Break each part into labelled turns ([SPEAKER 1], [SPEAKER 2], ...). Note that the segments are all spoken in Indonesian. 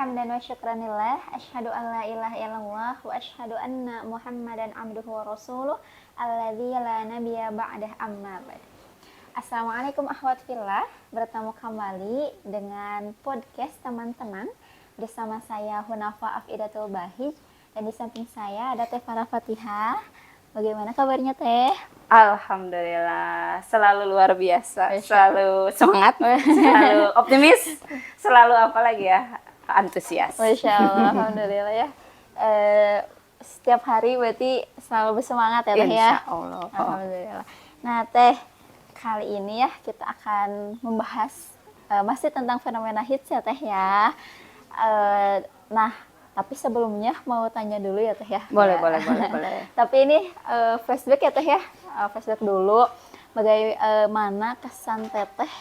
[SPEAKER 1] hamdan wa syukranillah, asyhadu an la ilaha illallah wa asyhadu anna Muhammadan abduhu wa rasuluh alladzi la nabiyya ba'dah amma ba'd. Assalamualaikum akhwat fillah, bertemu kembali dengan podcast teman-teman bersama saya Hunafa Afidatul Bahij dan di samping saya ada Teh Farah Fatihah. Bagaimana kabarnya Teh?
[SPEAKER 2] Alhamdulillah, selalu luar biasa, selalu semangat, selalu optimis, selalu apa lagi ya, antusias.
[SPEAKER 1] Masya Allah, Alhamdulillah ya. Setiap hari berarti selalu bersemangat ya Teh ya?
[SPEAKER 2] Insya Allah.
[SPEAKER 1] Alhamdulillah. Nah Teh, kali ini ya kita akan membahas masih tentang fenomena hits ya Teh ya. Nah, tapi sebelumnya mau tanya dulu ya Teh ya.
[SPEAKER 2] Boleh.
[SPEAKER 1] Tapi ini flashback ya Teh ya. Flashback dulu. Bagaimana kesan Teteh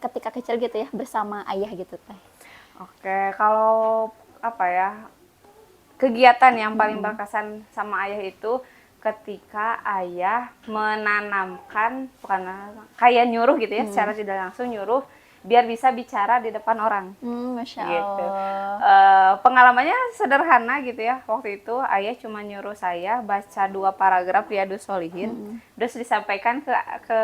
[SPEAKER 1] ketika kecil gitu ya bersama ayah gitu Teh.
[SPEAKER 2] Oke, kalau apa ya, kegiatan yang paling berkesan sama ayah itu ketika ayah menanamkan, bukan kayak nyuruh gitu ya, secara tidak langsung nyuruh biar bisa bicara di depan orang.
[SPEAKER 1] Masya
[SPEAKER 2] Gitu.
[SPEAKER 1] Allah.
[SPEAKER 2] Pengalamannya sederhana gitu ya. Waktu itu ayah cuma nyuruh saya baca 2 paragraf Riyadhus Shalihin, terus disampaikan ke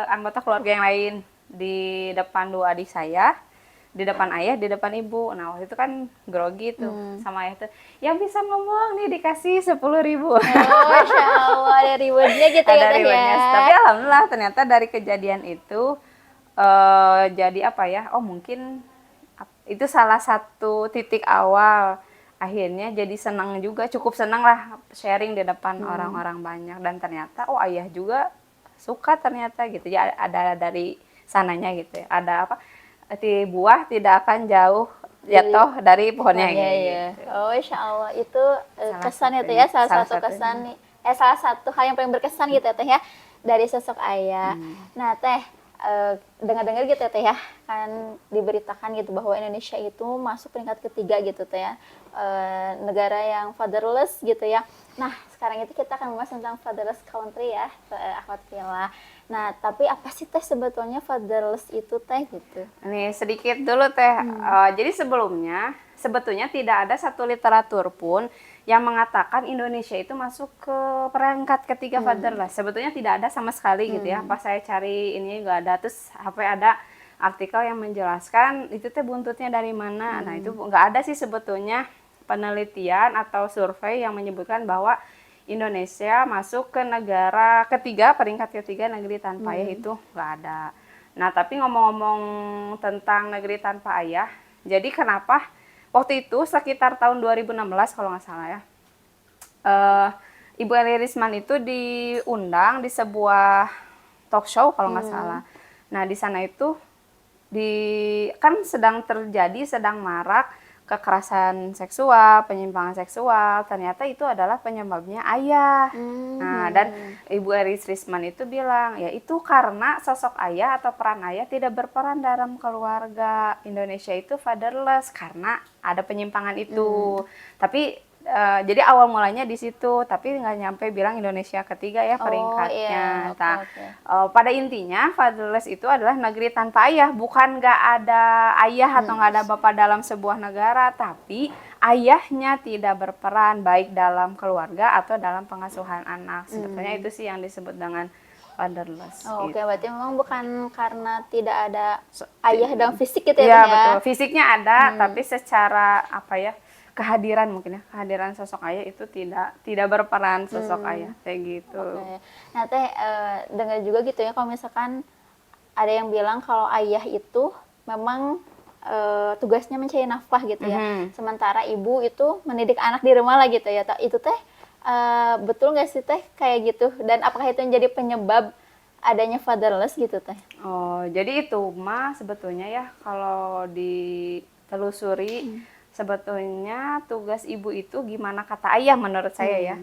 [SPEAKER 2] anggota keluarga yang lain di depan 2 adik saya, di depan ayah, di depan ibu. Nah waktu itu kan grogi tuh sama ayah tuh, yang bisa ngomong nih dikasih 10.000.
[SPEAKER 1] Masya Allah, ada rewardnya gitu ya
[SPEAKER 2] Ada
[SPEAKER 1] Teh
[SPEAKER 2] rewardnya.
[SPEAKER 1] ya.
[SPEAKER 2] Tapi alhamdulillah ternyata dari kejadian itu jadi apa ya, mungkin itu salah satu titik awal akhirnya jadi senang juga, cukup senang lah sharing di depan orang-orang banyak, dan ternyata ayah juga suka ternyata gitu ya, ada dari sananya gitu ya, ada apa, di buah tidak akan jauh jatuh dari pohonnya gitu.
[SPEAKER 1] Insya Allah itu kesan itu ya, salah satu kesan nih, salah satu hal yang paling berkesan gitu ya Teh ya dari sosok ayah. Nah Teh, dengar-dengar gitu ya Teh ya, kan diberitakan gitu bahwa Indonesia itu masuk peringkat ketiga gitu Teh ya, negara yang fatherless gitu ya. Nah sekarang itu kita akan membahas tentang fatherless country ya, akhwat fillah. Nah tapi apa sih Teh sebetulnya fatherless itu Teh gitu?
[SPEAKER 2] Nih sedikit dulu Teh, jadi sebetulnya tidak ada satu literatur pun yang mengatakan Indonesia itu masuk ke peringkat ketiga fatherless. Sebetulnya tidak ada sama sekali gitu ya. Pas saya cari ini nggak ada, terus sampai ada artikel yang menjelaskan itu Teh buntutnya dari mana. Nah itu nggak ada sih sebetulnya penelitian atau survei yang menyebutkan bahwa Indonesia masuk ke negara ketiga, peringkat ketiga negeri tanpa ayah, itu nggak ada. Nah tapi ngomong-ngomong tentang negeri tanpa ayah, jadi kenapa waktu itu sekitar tahun 2016 kalau nggak salah ya, Ibu Eli Risman itu diundang di sebuah talk show kalau nggak salah. Nah di sana itu kan sedang marak kekerasan seksual, penyimpangan seksual, ternyata itu adalah penyebabnya ayah. Nah, dan Ibu Iris Risman itu bilang, ya itu karena sosok ayah atau peran ayah tidak berperan dalam keluarga. Indonesia itu fatherless karena ada penyimpangan itu. Tapi jadi awal mulanya di situ, tapi nggak nyampe bilang Indonesia ketiga ya peringkatnya. Pada intinya fatherless itu adalah negeri tanpa ayah, bukan nggak ada ayah atau nggak ada bapak dalam sebuah negara, tapi ayahnya tidak berperan baik dalam keluarga atau dalam pengasuhan anak. Sebetulnya itu sih yang disebut dengan fatherless.
[SPEAKER 1] Oke, berarti memang bukan karena tidak ada ayah dalam fisik gitu ya?
[SPEAKER 2] Iya betul, fisiknya ada, tapi secara apa ya, kehadiran mungkin ya, kehadiran sosok ayah itu tidak berperan sosok ayah kayak gitu.
[SPEAKER 1] Nah Teh, dengar juga gitu ya kalau misalkan ada yang bilang kalau ayah itu memang tugasnya mencari nafkah gitu ya, sementara ibu itu mendidik anak di rumah lah gitu ya. Itu Teh betul nggak sih Teh kayak gitu, dan apakah itu yang jadi penyebab adanya fatherless gitu Teh?
[SPEAKER 2] Jadi itu mah sebetulnya ya kalau ditelusuri, sebetulnya tugas ibu itu gimana kata ayah menurut saya ya.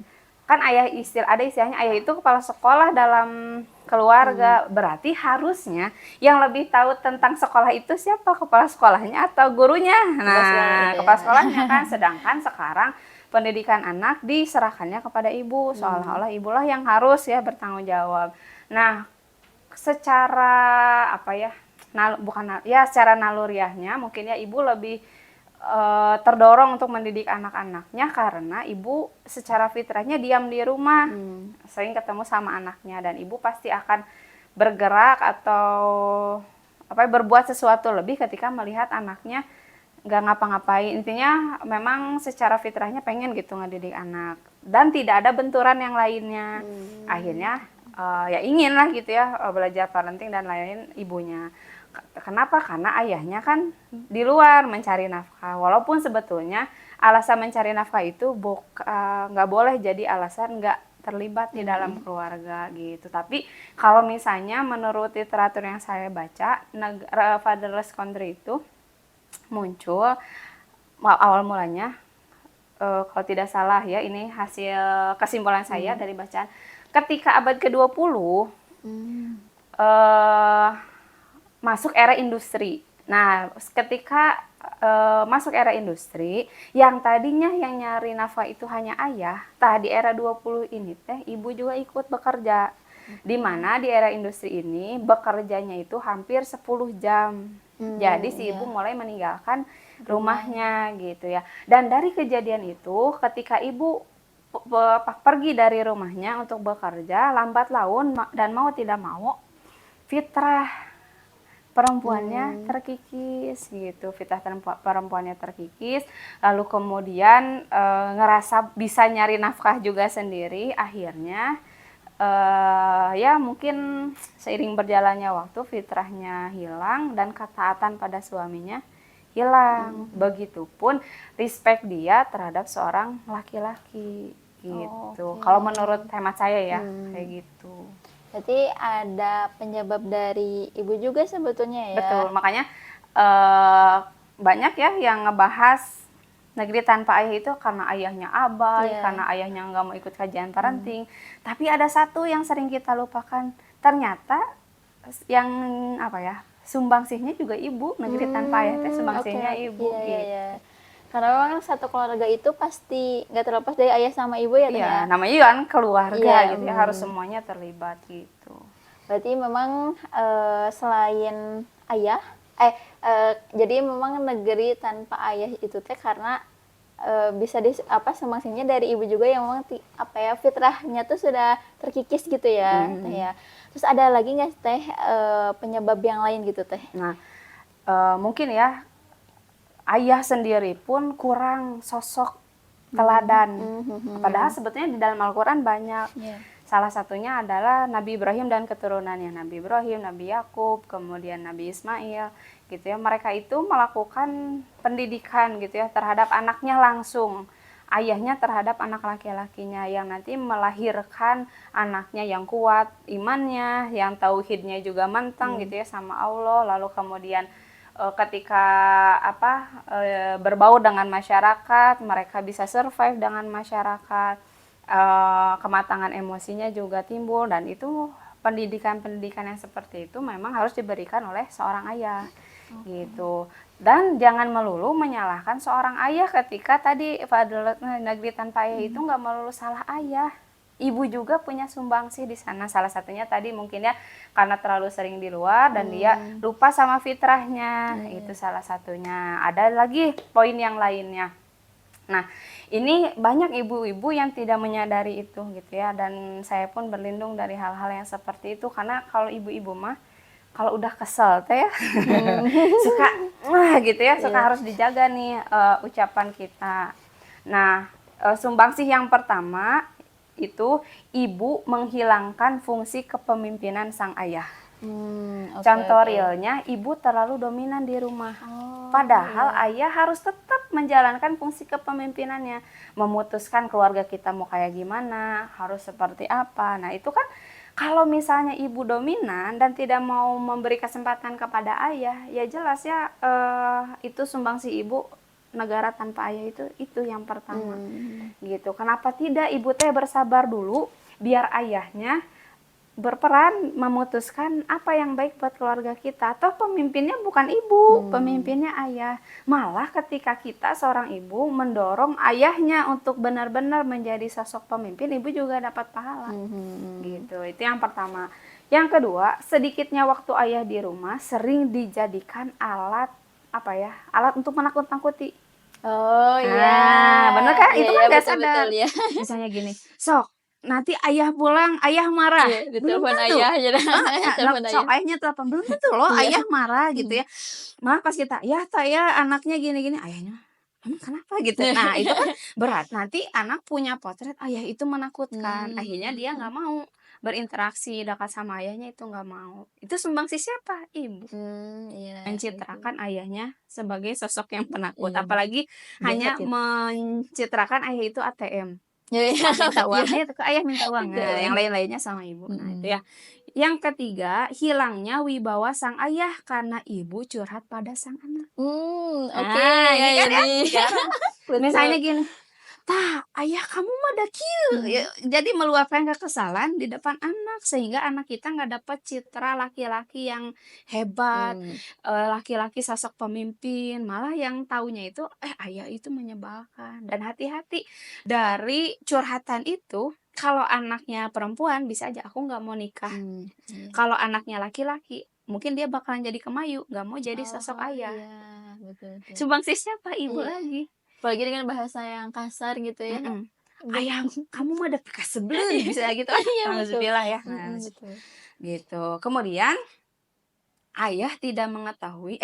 [SPEAKER 2] Kan ayah ada istilahnya ayah itu kepala sekolah dalam keluarga. Berarti harusnya yang lebih tahu tentang sekolah itu siapa? Kepala sekolahnya atau gurunya? Nah, kepala sekolahnya kan. Sedangkan sekarang pendidikan anak diserahkannya kepada ibu. Seolah-olah ibulah yang harus ya bertanggung jawab. Nah, secara apa ya, ya secara naluriahnya mungkin ya ibu lebih terdorong untuk mendidik anak-anaknya karena ibu secara fitrahnya diam di rumah, sering ketemu sama anaknya, dan ibu pasti akan bergerak atau berbuat sesuatu lebih ketika melihat anaknya nggak ngapa-ngapain. Intinya memang secara fitrahnya pengen gitu ngedidik anak, dan tidak ada benturan yang lainnya. Akhirnya ya ingin lah gitu ya belajar parenting dan lain-lain ibunya. Kenapa? Karena ayahnya kan di luar mencari nafkah. Walaupun sebetulnya alasan mencari nafkah itu nggak boleh jadi alasan nggak terlibat di dalam keluarga gitu. Tapi kalau misalnya menurut literatur yang saya baca, fatherless country itu muncul awal mulanya, kalau tidak salah ya, ini hasil kesimpulan saya dari bacaan, ketika abad ke-20 masuk era industri. Nah, ketika masuk era industri, yang tadinya yang nyari nafkah itu hanya ayah, di era 20 ini teh ibu juga ikut bekerja. Di mana di era industri ini bekerjanya itu hampir 10 jam. Jadi si ibu mulai meninggalkan rumahnya gitu ya. Dan dari kejadian itu, ketika ibu pergi dari rumahnya untuk bekerja, lambat laun dan mau tidak mau, fitrah perempuannya terkikis gitu, fitrah perempuannya terkikis, lalu kemudian ngerasa bisa nyari nafkah juga sendiri. Akhirnya ya mungkin seiring berjalannya waktu fitrahnya hilang dan ketaatan pada suaminya hilang. Begitupun respect dia terhadap seorang laki-laki gitu. Kalau menurut hemat saya ya kayak gitu.
[SPEAKER 1] Berarti ada penyebab dari ibu juga sebetulnya ya.
[SPEAKER 2] Betul, makanya banyak ya yang ngebahas negeri tanpa ayah itu karena ayahnya abai, karena ayahnya nggak mau ikut kajian parenting. Tapi ada satu yang sering kita lupakan, ternyata yang sumbangsihnya juga ibu. Negeri tanpa ayah itu sumbangsihnya ibu gitu.
[SPEAKER 1] Iya. Karena memang satu keluarga itu pasti nggak terlepas dari ayah sama ibu ya.
[SPEAKER 2] Iya, namanya juga kan keluarga gitu ya, harus semuanya terlibat gitu.
[SPEAKER 1] Berarti memang selain ayah, jadi memang negeri tanpa ayah itu teh karena bisa sumbangsihnya dari ibu juga yang memang fitrahnya tuh sudah terkikis gitu ya, teh ya. Terus ada lagi nggak teh penyebab yang lain gitu teh?
[SPEAKER 2] Nah, mungkin ya ayah sendiri pun kurang sosok teladan. Padahal sebetulnya di dalam Al-Quran banyak. Salah satunya adalah Nabi Ibrahim dan keturunannya. Nabi Ibrahim, Nabi Yakub, kemudian Nabi Ismail gitu ya. Mereka itu melakukan pendidikan gitu ya terhadap anaknya langsung. Ayahnya terhadap anak laki-lakinya yang nanti melahirkan anaknya yang kuat imannya, yang tauhidnya juga mantap gitu ya sama Allah. Lalu kemudian ketika berbau dengan masyarakat, mereka bisa survive dengan masyarakat, kematangan emosinya juga timbul, dan itu pendidikan yang seperti itu memang harus diberikan oleh seorang ayah gitu. Dan jangan melulu menyalahkan seorang ayah ketika tadi negeri tanpa ayah itu nggak melulu salah ayah. Ibu juga punya sumbangsih di sana. Salah satunya tadi mungkin ya karena terlalu sering di luar dan dia lupa sama fitrahnya. Itu salah satunya. Ada lagi poin yang lainnya. Nah, ini banyak ibu-ibu yang tidak menyadari itu gitu ya, dan saya pun berlindung dari hal-hal yang seperti itu karena kalau ibu-ibu mah kalau udah kesel teh ya suka gitu ya, suka harus dijaga nih ucapan kita. Nah, sumbangsih yang pertama itu ibu menghilangkan fungsi kepemimpinan sang ayah. Contoh realnya, ibu terlalu dominan di rumah. Padahal ayah harus tetap menjalankan fungsi kepemimpinannya, memutuskan keluarga kita mau kayak gimana, harus seperti apa. Nah itu kan kalau misalnya ibu dominan dan tidak mau memberi kesempatan kepada ayah, ya jelas ya itu sumbangsi ibu. Negara tanpa ayah itu yang pertama gitu. Kenapa tidak ibu teh bersabar dulu biar ayahnya berperan memutuskan apa yang baik buat keluarga kita. Atau pemimpinnya bukan ibu, pemimpinnya ayah. Malah ketika kita seorang ibu mendorong ayahnya untuk benar-benar menjadi sosok pemimpin, ibu juga dapat pahala gitu. Itu yang pertama. Yang kedua, sedikitnya waktu ayah di rumah sering dijadikan alat apa ya? Alat untuk menakut-nakuti.
[SPEAKER 1] Oh iya.
[SPEAKER 2] Bener kan?
[SPEAKER 1] Iya
[SPEAKER 2] Itu
[SPEAKER 1] ya,
[SPEAKER 2] kan gak
[SPEAKER 1] betul
[SPEAKER 2] sadar.
[SPEAKER 1] betul ya.
[SPEAKER 2] Misalnya gini, sok nanti ayah pulang, ayah marah.
[SPEAKER 1] Iya,
[SPEAKER 2] Belum
[SPEAKER 1] ditelepon
[SPEAKER 2] tentu.
[SPEAKER 1] ayah aja dah. Telepon
[SPEAKER 2] Sok
[SPEAKER 1] ayah.
[SPEAKER 2] ayahnya telepon, belum tentu loh
[SPEAKER 1] Iya.
[SPEAKER 2] ayah marah gitu
[SPEAKER 1] Mhm.
[SPEAKER 2] ya. Malah pas kita, ya saya anaknya gini-gini, ayahnya, emang kenapa gitu. Nah itu kan berat. Nanti anak punya potret ayah itu menakutkan. Akhirnya dia nggak mau berinteraksi dekat sama ayahnya itu nggak mau. Itu sumbangsi siapa? Ibu.
[SPEAKER 1] Iya, betul.
[SPEAKER 2] Mencitrakan ayahnya sebagai sosok yang penakut.
[SPEAKER 1] Iya,
[SPEAKER 2] Apalagi
[SPEAKER 1] jahat
[SPEAKER 2] hanya
[SPEAKER 1] itu.
[SPEAKER 2] mencitrakan ayah itu ATM.
[SPEAKER 1] Iya iya,
[SPEAKER 2] Suka minta uang,
[SPEAKER 1] iya,
[SPEAKER 2] "Ayo ke ayah minta uang." Nah, yang
[SPEAKER 1] betul.
[SPEAKER 2] lain-lainnya sama ibu. Nah, itu
[SPEAKER 1] Mhm.
[SPEAKER 2] ya. Yang ketiga, hilangnya wibawa sang ayah karena ibu curhat pada sang anak.
[SPEAKER 1] Oke,
[SPEAKER 2] Nah,
[SPEAKER 1] ya
[SPEAKER 2] ini kan ya,
[SPEAKER 1] ini.
[SPEAKER 2] jarang.
[SPEAKER 1] Betul.
[SPEAKER 2] Misalnya gini, "Tah, ayah kamu mah da kieu." Ya,
[SPEAKER 1] Mhm.
[SPEAKER 2] jadi meluapkan kekesalan di depan anak, sehingga anak kita nggak dapat citra laki-laki yang hebat,
[SPEAKER 1] Mmm.
[SPEAKER 2] laki-laki sosok pemimpin, malah yang taunya itu, ayah itu menyebalkan. Dan hati-hati, dari curhatan itu, kalau anaknya perempuan bisa aja, "Aku nggak mau nikah."
[SPEAKER 1] Iya.
[SPEAKER 2] Kalau anaknya laki-laki, mungkin dia bakalan jadi kemayu, nggak mau jadi sosok
[SPEAKER 1] Oh,
[SPEAKER 2] ayah.
[SPEAKER 1] iya, betul betul.
[SPEAKER 2] Sumbangsi siapa? Ibu
[SPEAKER 1] Iya.
[SPEAKER 2] lagi.
[SPEAKER 1] Apalagi dengan bahasa yang kasar gitu ya.
[SPEAKER 2] Mhm.
[SPEAKER 1] Betul.
[SPEAKER 2] "Ayah kamu mah da pika sebeleun,"
[SPEAKER 1] Iya.
[SPEAKER 2] bisa gitu kan,
[SPEAKER 1] Iya, betul.
[SPEAKER 2] nauzubillah ya. Nah,
[SPEAKER 1] Betul.
[SPEAKER 2] gitu. Kemudian ayah tidak mengetahui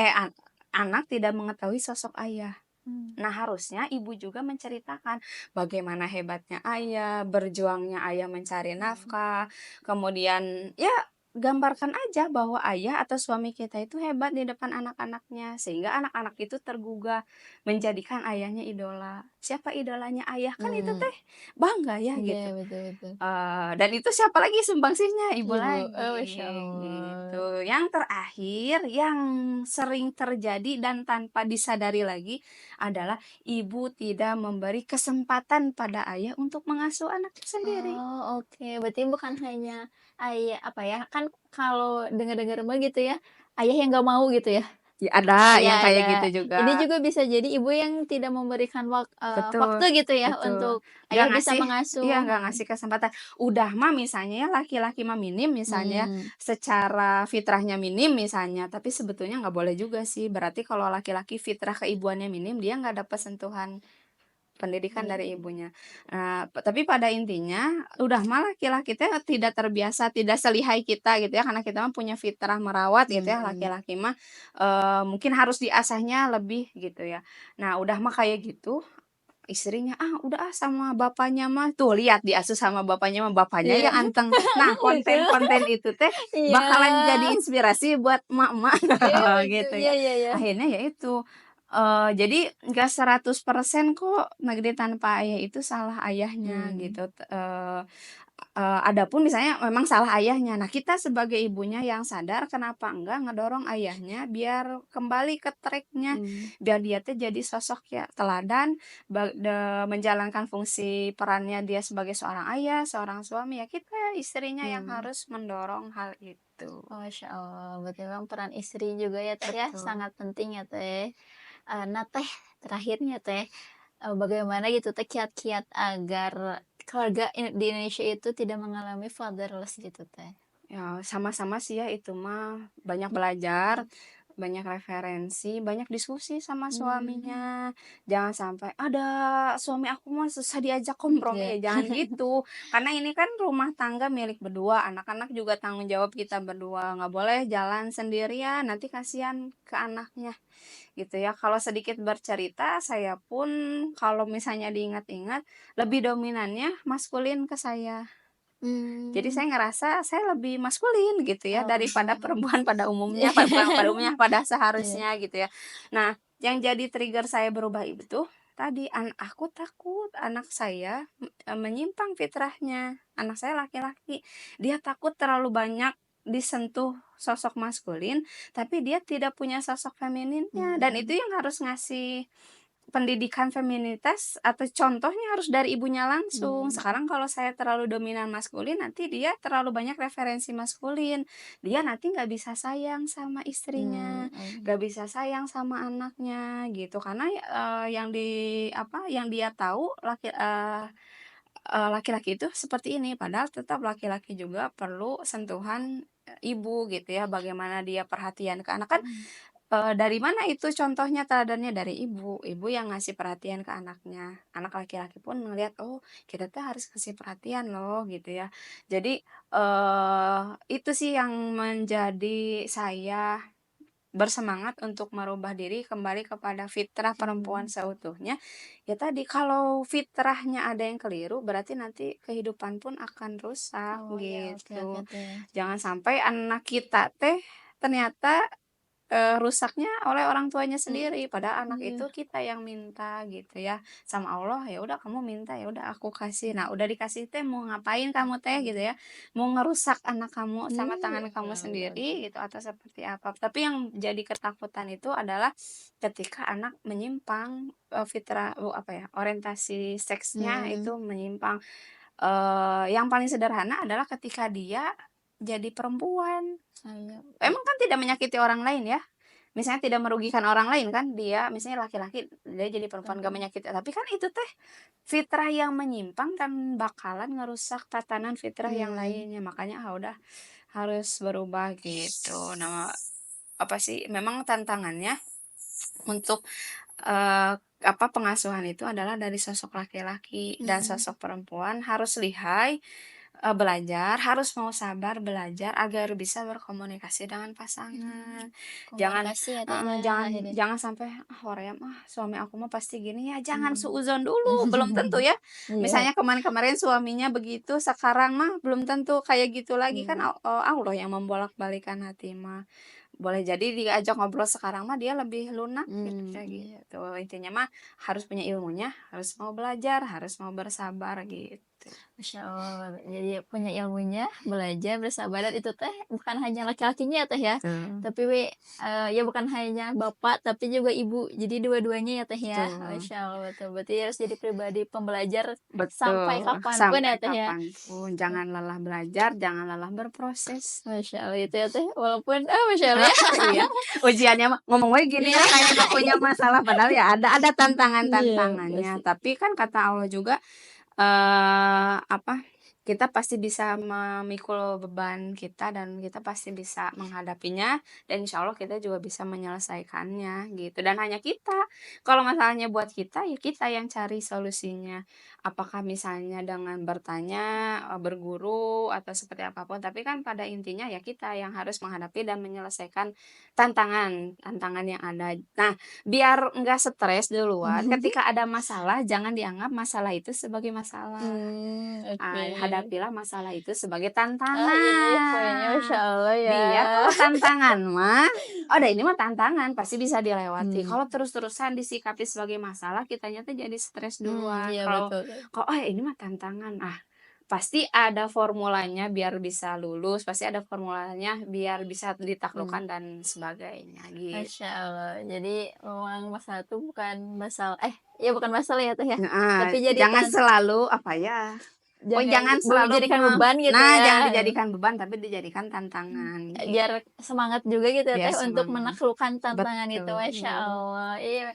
[SPEAKER 2] anak tidak mengetahui sosok ayah.
[SPEAKER 1] Mmm.
[SPEAKER 2] Nah, harusnya ibu juga menceritakan bagaimana hebatnya ayah, berjuangnya ayah mencari
[SPEAKER 1] Mhm.
[SPEAKER 2] nafkah, kemudian ya gambarkan aja bahwa ayah atau suami kita itu hebat di depan anak-anaknya, sehingga anak-anak itu tergugah menjadikan ayahnya idola. Siapa idolanya ayah? Kan itu
[SPEAKER 1] Mhm.
[SPEAKER 2] teh bangga ya
[SPEAKER 1] Iya,
[SPEAKER 2] gitu.
[SPEAKER 1] betul betul.
[SPEAKER 2] Dan itu siapa lagi sumbangsinya? Ibu
[SPEAKER 1] Ibu, oh,
[SPEAKER 2] lagi,
[SPEAKER 1] Masya Allah.
[SPEAKER 2] gitu. Yang terakhir, yang sering terjadi dan tanpa disadari lagi adalah ibu tidak memberi kesempatan pada ayah untuk mengasuh anaknya sendiri.
[SPEAKER 1] Oh, oke. Berarti bukan hanya ayah apa ya, kan kalau dengar-dengar mah gitu ya, ayah yang nggak mau gitu ya?
[SPEAKER 2] Ya ada
[SPEAKER 1] Iya
[SPEAKER 2] yang
[SPEAKER 1] ada.
[SPEAKER 2] kayak gitu
[SPEAKER 1] Ini
[SPEAKER 2] juga.
[SPEAKER 1] juga bisa jadi ibu yang tidak memberikan waktu
[SPEAKER 2] Betul
[SPEAKER 1] gitu ya
[SPEAKER 2] betul.
[SPEAKER 1] untuk
[SPEAKER 2] Nggak
[SPEAKER 1] ayah bisa
[SPEAKER 2] ngasih iya,
[SPEAKER 1] mengasuh,
[SPEAKER 2] nggak ngasih kesempatan. Udah mah misalnya ya laki-laki mah minim misalnya ya,
[SPEAKER 1] mmm,
[SPEAKER 2] secara fitrahnya minim misalnya, tapi sebetulnya nggak boleh juga sih. Berarti kalau laki-laki fitrah keibuannya minim, dia nggak dapat sentuhan pendidikan
[SPEAKER 1] iya
[SPEAKER 2] dari
[SPEAKER 1] iya.
[SPEAKER 2] ibunya. Tapi pada intinya, udah mah laki-laki teh tidak terbiasa, tidak selihai kita gitu ya, karena kita mah punya fitrah merawat gitu ya,
[SPEAKER 1] Mhm.
[SPEAKER 2] laki-laki mah, mungkin harus diasahnya lebih gitu ya. Nah, udah mah kayak gitu, istrinya, "Ah, udah ah sama bapaknya mah." Tuh lihat diasuh sama bapaknya
[SPEAKER 1] Iya.
[SPEAKER 2] yang anteng. Nah,
[SPEAKER 1] Betul.
[SPEAKER 2] konten-konten itu teh
[SPEAKER 1] Iya.
[SPEAKER 2] bakalan jadi inspirasi buat emak-emak
[SPEAKER 1] Iya betul.
[SPEAKER 2] gitu
[SPEAKER 1] Iya
[SPEAKER 2] ya.
[SPEAKER 1] iya iya.
[SPEAKER 2] Akhirnya ya itu, jadi nggak 100% kok negeri tanpa ayah itu salah ayahnya
[SPEAKER 1] Mmm.
[SPEAKER 2] gitu, adapun misalnya memang salah ayahnya. Nah, kita sebagai ibunya yang sadar kenapa enggak ngedorong ayahnya biar kembali ke track-nya,
[SPEAKER 1] Mmm.
[SPEAKER 2] biar dia tuh jadi sosok ya teladan, menjalankan fungsi perannya dia sebagai seorang ayah, seorang suami, ya kita istrinya yang
[SPEAKER 1] Mmm.
[SPEAKER 2] harus mendorong hal itu.
[SPEAKER 1] Oh, Masya Allah, berarti memang peran istri juga ya Teh ya,
[SPEAKER 2] Betul.
[SPEAKER 1] sangat penting ya Teh. Nah Teh, terakhirnya Teh, bagaimana gitu Teh kiat-kiat agar keluarga di Indonesia itu tidak mengalami fatherless gitu Teh?
[SPEAKER 2] Ya, sama-sama sih ya itu mah, banyak belajar, banyak referensi, banyak diskusi sama
[SPEAKER 1] Mmm,
[SPEAKER 2] suaminya. Jangan sampai, "Ada suami aku mah susah diajak
[SPEAKER 1] iya.
[SPEAKER 2] kompromi." Jangan gitu. Karena ini kan rumah tangga milik berdua, anak-anak juga tanggung jawab kita berdua. Nggak boleh jalan sendirian, nanti kasihan ke anaknya, gitu ya. Kalau sedikit bercerita, saya pun kalau misalnya diingat-ingat, lebih dominannya maskulin ke saya. Jadi
[SPEAKER 1] Mmm,
[SPEAKER 2] saya ngerasa saya lebih maskulin gitu ya daripada
[SPEAKER 1] oh,
[SPEAKER 2] perempuan pada umumnya, pada
[SPEAKER 1] iya.
[SPEAKER 2] umumnya, pada
[SPEAKER 1] Iya.
[SPEAKER 2] seharusnya gitu ya. Nah, yang jadi trigger saya berubah itu tadi, aku takut anak saya, menyimpang fitrahnya. Anak saya laki-laki, dia takut terlalu banyak disentuh sosok maskulin, tapi dia tidak punya sosok femininnya, dan
[SPEAKER 1] Mhm,
[SPEAKER 2] itu yang harus ngasih pendidikan feminitas atau contohnya harus dari ibunya langsung.
[SPEAKER 1] mmm,
[SPEAKER 2] Sekarang kalau saya terlalu dominan maskulin, nanti dia terlalu banyak referensi maskulin. Dia nanti nggak bisa sayang sama istrinya, nggak bisa sayang sama anaknya gitu. Karena, yang dia tahu laki-laki itu seperti ini, padahal tetap laki-laki juga perlu sentuhan ibu gitu ya, bagaimana dia perhatian ke anak kan,
[SPEAKER 1] Mhm.
[SPEAKER 2] dari mana itu contohnya, teladannya dari ibu. Ibu yang ngasih perhatian ke anaknya. Anak laki-laki pun ngelihat, "Oh, kita tuh harus kasih perhatian loh," gitu ya. Jadi, itu sih yang menjadi saya bersemangat untuk merubah diri kembali kepada fitrah perempuan
[SPEAKER 1] Mmm.
[SPEAKER 2] seutuhnya. Ya tadi, kalau fitrahnya ada yang keliru, berarti nanti kehidupan pun akan rusak,
[SPEAKER 1] Oh ya, oke oke
[SPEAKER 2] gitu.
[SPEAKER 1] teh.
[SPEAKER 2] Jangan sampai anak kita teh ternyata rusaknya oleh orang tuanya
[SPEAKER 1] Mhm.
[SPEAKER 2] sendiri, padahal anak
[SPEAKER 1] Iya.
[SPEAKER 2] itu kita yang minta gitu ya, sama Allah, ya udah kamu minta, ya udah aku kasih. Nah, udah dikasih teh mau ngapain kamu teh gitu ya, mau ngerusak anak kamu sama tangan kamu
[SPEAKER 1] Bener bener.
[SPEAKER 2] sendiri gitu atau seperti apa. Tapi yang jadi ketakutan itu adalah ketika anak menyimpang, fitrah apa ya, orientasi seksnya
[SPEAKER 1] Mhm.
[SPEAKER 2] itu menyimpang. Yang paling sederhana adalah ketika dia jadi perempuan.
[SPEAKER 1] Saya
[SPEAKER 2] Emang kan tidak menyakiti orang lain ya, misalnya tidak merugikan orang lain kan, dia misalnya laki-laki, dia jadi perempuan gak
[SPEAKER 1] mhm.
[SPEAKER 2] menyakiti, tapi kan itu teh fitrah yang menyimpang dan bakalan ngerusak tatanan fitrah yang
[SPEAKER 1] Mmm.
[SPEAKER 2] lainnya. Makanya, udah harus berubah gitu. Nah, apa sih, memang tantangannya untuk, pengasuhan itu adalah dari sosok laki-laki dan
[SPEAKER 1] Mhm.
[SPEAKER 2] sosok perempuan harus lihai, belajar, harus mau sabar belajar agar bisa berkomunikasi dengan
[SPEAKER 1] Mmm.
[SPEAKER 2] pasangan. Jangan
[SPEAKER 1] Komunikasi ya Teh
[SPEAKER 2] heeh,
[SPEAKER 1] ya
[SPEAKER 2] jangan
[SPEAKER 1] akhirnya.
[SPEAKER 2] jangan sampai, hoream suami aku mah pasti gini ya," jangan
[SPEAKER 1] Mmm.
[SPEAKER 2] suudzon dulu, belum tentu ya.
[SPEAKER 1] Iya.
[SPEAKER 2] Misalnya kemarin-kemarin suaminya begitu, sekarang mah belum tentu kayak gitu lagi kan,
[SPEAKER 1] Mmm.
[SPEAKER 2] Allah yang membolak-balikan hati mah. Boleh jadi diajak ngobrol sekarang mah dia lebih lunak gitu,
[SPEAKER 1] Mmm,
[SPEAKER 2] kayak
[SPEAKER 1] iya.
[SPEAKER 2] gitu. Intinya mah harus punya ilmunya, harus mau belajar, harus mau bersabar gitu.
[SPEAKER 1] Masya Allah, jadi punya ilmunya, belajar, bersabar, dan itu teh bukan hanya laki-lakinya ya Teh ya,
[SPEAKER 2] Betul,
[SPEAKER 1] tapi ya bukan hanya bapak, tapi juga ibu. Jadi dua-duanya ya Teh ya.
[SPEAKER 2] betul.
[SPEAKER 1] Masya Allah, betul. Berarti harus jadi pribadi pembelajar sampai
[SPEAKER 2] Betul,
[SPEAKER 1] kapanpun ya
[SPEAKER 2] sampai
[SPEAKER 1] Teh ya.
[SPEAKER 2] kapan pun jangan lelah belajar, jangan lelah berproses.
[SPEAKER 1] Masya Allah itu ya Teh, walaupun Masya Allah ya.
[SPEAKER 2] Iya, ujiannya mah ngomong we gini
[SPEAKER 1] Iya,
[SPEAKER 2] ya kayak nggak punya masalah, padahal ya ada
[SPEAKER 1] iya,
[SPEAKER 2] tantangan-tantangannya.
[SPEAKER 1] pasti.
[SPEAKER 2] Tapi kan kata Allah juga, apa, kita pasti bisa memikul beban kita dan kita pasti bisa menghadapinya dan insya Allah kita juga bisa menyelesaikannya gitu. Dan hanya kita, kalau masalahnya buat kita, ya kita yang cari solusinya. Apakah misalnya dengan bertanya, berguru atau seperti apapun, tapi kan pada intinya ya kita yang harus menghadapi dan menyelesaikan tantangan yang ada. Nah, biar enggak stres duluan, ketika ada masalah jangan dianggap masalah itu sebagai masalah.
[SPEAKER 1] Oke.
[SPEAKER 2] Hadapilah masalah itu sebagai
[SPEAKER 1] Ini poinnya Masya
[SPEAKER 2] tantangan.
[SPEAKER 1] Allah ya.
[SPEAKER 2] Biar kalau tantangan mah, oh udah ini mah tantangan pasti bisa dilewati.
[SPEAKER 1] Mmm.
[SPEAKER 2] Kalau terus-terusan disikapi sebagai masalah, kitanya tuh jadi stres duluan.
[SPEAKER 1] Iya
[SPEAKER 2] Kalau
[SPEAKER 1] betul tuh.
[SPEAKER 2] kok, "Oh ini mah tantangan," pasti ada formulanya biar bisa lulus, pasti ada formulanya biar bisa
[SPEAKER 1] Mmm.
[SPEAKER 2] ditaklukkan dan sebagainya,
[SPEAKER 1] Masya
[SPEAKER 2] gitu.
[SPEAKER 1] Allah. Jadi memang masalah itu bukan masalah ya bukan masalah ya Teh ya,
[SPEAKER 2] Heeh,
[SPEAKER 1] tapi jadi
[SPEAKER 2] jangan selalu apa ya,
[SPEAKER 1] jangan
[SPEAKER 2] jangan selalu
[SPEAKER 1] dijadikan beban gitu ya.
[SPEAKER 2] jangan dijadikan beban, tapi dijadikan tantangan,
[SPEAKER 1] Biar
[SPEAKER 2] gitu.
[SPEAKER 1] semangat juga gitu ya
[SPEAKER 2] Biar
[SPEAKER 1] Teh untuk
[SPEAKER 2] semangat.
[SPEAKER 1] menaklukkan tantangan itu, Masya
[SPEAKER 2] Betul.
[SPEAKER 1] Allah. Iya,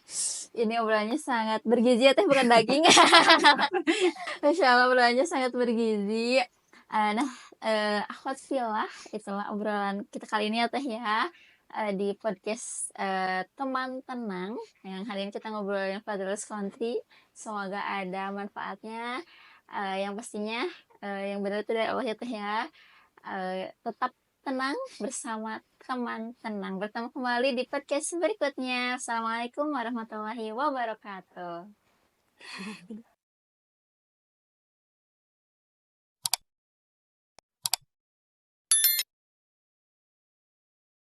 [SPEAKER 1] ini obrolannya sangat bergizi ya Teh, bukan daging. Masya Allah obrolannya sangat bergizi. Nah, akhwat fillah, itulah obrolan kita kali ini ya Teh ya, di podcast, Teman Tenang, yang hari ini kita ngobrolin Fadlus Country. Semoga ada manfaatnya, yang pastinya, yang benar itu dari Allah ya Teh ya. Tetap tenang bersama teman tenang. Bertemu kembali di podcast berikutnya. Assalamualaikum warahmatullahi wabarakatuh.